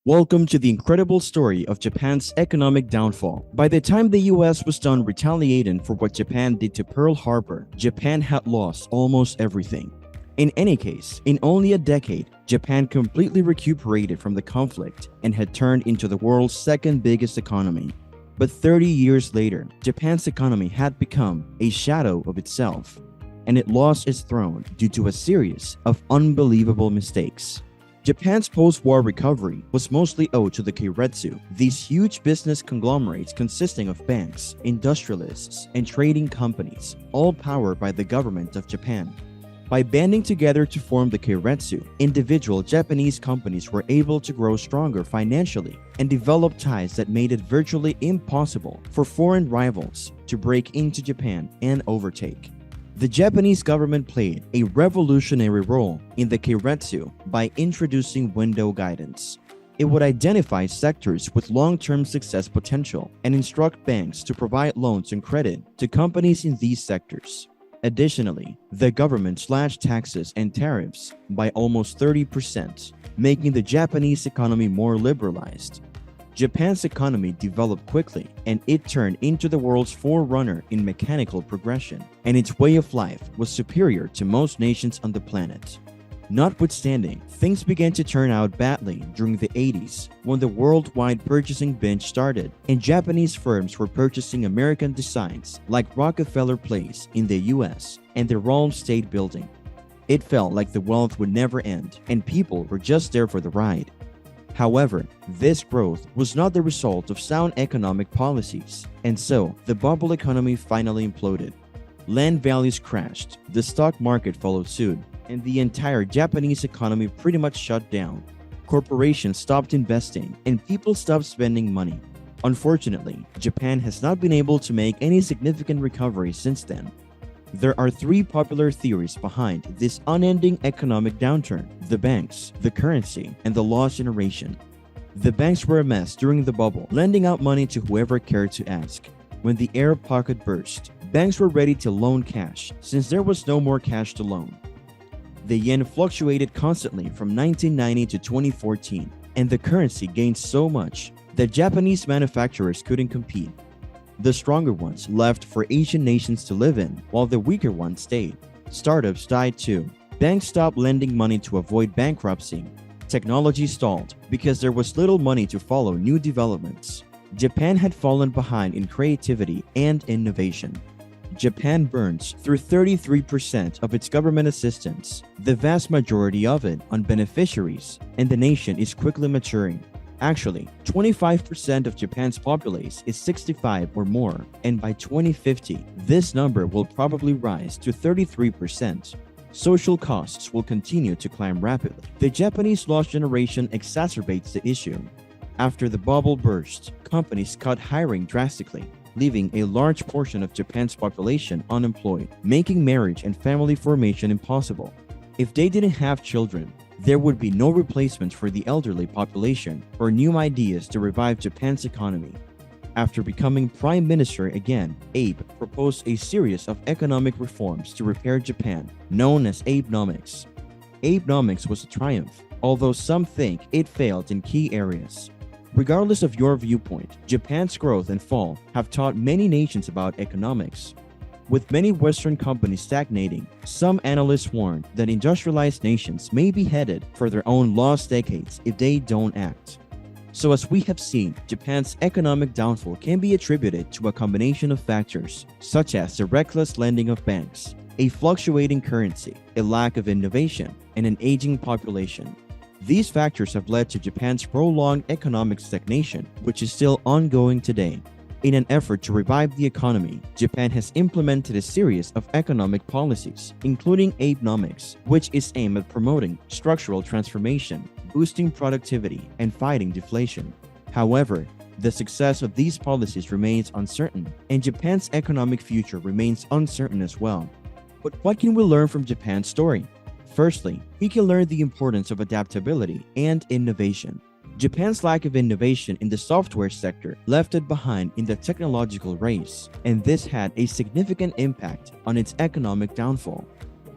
Welcome to the incredible story of Japan's economic downfall. By the time the US was done retaliating for what Japan did to Pearl Harbor, Japan had lost almost everything. In any case, in only a decade, Japan completely recuperated from the conflict and had turned into the world's second biggest economy. But 30 years later, Japan's economy had become a shadow of itself, and it lost its throne due to a series of unbelievable mistakes. Japan's post-war recovery was mostly owed to the keiretsu, these huge business conglomerates consisting of banks, industrialists, and trading companies, all powered by the government of Japan. By banding together to form the keiretsu, individual Japanese companies were able to grow stronger financially and develop ties that made it virtually impossible for foreign rivals to break into Japan and overtake. The Japanese government played a revolutionary role in the keiretsu by introducing window guidance. It would identify sectors with long-term success potential and instruct banks to provide loans and credit to companies in these sectors. Additionally, the government slashed taxes and tariffs by almost 30%, making the Japanese economy more liberalized. Japan's economy developed quickly, and it turned into the world's forerunner in mechanical progression, and its way of life was superior to most nations on the planet. Notwithstanding, things began to turn out badly during the 80s when the worldwide purchasing binge started, and Japanese firms were purchasing American designs like Rockefeller Place in the US and the Rome State Building. It felt like the wealth would never end, and people were just there for the ride. However, this growth was not the result of sound economic policies, and so the bubble economy finally imploded. Land values crashed, the stock market followed suit, and the entire Japanese economy pretty much shut down. Corporations stopped investing, and people stopped spending money. Unfortunately, Japan has not been able to make any significant recovery since then. There are three popular theories behind this unending economic downturn: the banks, the currency, and the lost generation. The banks were a mess during the bubble, lending out money to whoever cared to ask. When the air pocket burst, banks were ready to loan cash since there was no more cash to loan. The yen fluctuated constantly from 1990 to 2014, and the currency gained so much that Japanese manufacturers couldn't compete. The stronger ones left for Asian nations to live in, while the weaker ones stayed. Startups died too. Banks stopped lending money to avoid bankruptcy. Technology stalled because there was little money to follow new developments. Japan had fallen behind in creativity and innovation. Japan burns through 33% of its government assistance, the vast majority of it on beneficiaries, and the nation is quickly maturing. Actually, 25% of Japan's populace is 65 or more, and by 2050, this number will probably rise to 33%. Social costs will continue to climb rapidly. The Japanese lost generation exacerbates the issue. After the bubble burst, companies cut hiring drastically, leaving a large portion of Japan's population unemployed, making marriage and family formation impossible. If they didn't have children, there would be no replacement for the elderly population or new ideas to revive Japan's economy. After becoming prime minister again, Abe proposed a series of economic reforms to repair Japan, known as Abenomics. Abenomics was a triumph, although some think it failed in key areas. Regardless of your viewpoint, Japan's growth and fall have taught many nations about economics. With many Western companies stagnating, some analysts warn that industrialized nations may be headed for their own lost decades if they don't act. So as we have seen, Japan's economic downfall can be attributed to a combination of factors, such as the reckless lending of banks, a fluctuating currency, a lack of innovation, and an aging population. These factors have led to Japan's prolonged economic stagnation, which is still ongoing today. In an effort to revive the economy, Japan has implemented a series of economic policies, including Abenomics, which is aimed at promoting structural transformation, boosting productivity, and fighting deflation. However, the success of these policies remains uncertain, and Japan's economic future remains uncertain as well. But what can we learn from Japan's story? Firstly, we can learn the importance of adaptability and innovation. Japan's lack of innovation in the software sector left it behind in the technological race, and this had a significant impact on its economic downfall.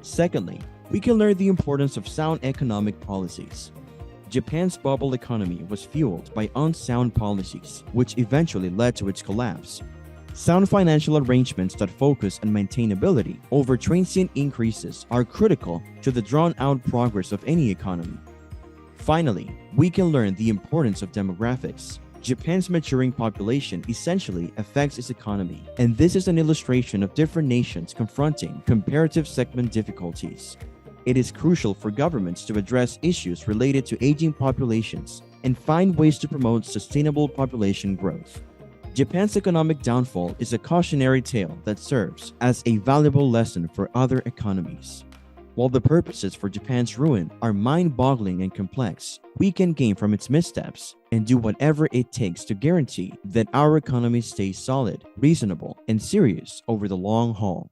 Secondly, we can learn the importance of sound economic policies. Japan's bubble economy was fueled by unsound policies, which eventually led to its collapse. Sound financial arrangements that focus on maintainability over transient increases are critical to the drawn-out progress of any economy. Finally, we can learn the importance of demographics. Japan's maturing population essentially affects its economy, and this is an illustration of different nations confronting comparative segment difficulties. It is crucial for governments to address issues related to aging populations and find ways to promote sustainable population growth. Japan's economic downfall is a cautionary tale that serves as a valuable lesson for other economies. While the purposes for Japan's ruin are mind-boggling and complex, we can gain from its missteps and do whatever it takes to guarantee that our economy stays solid, reasonable, and serious over the long haul.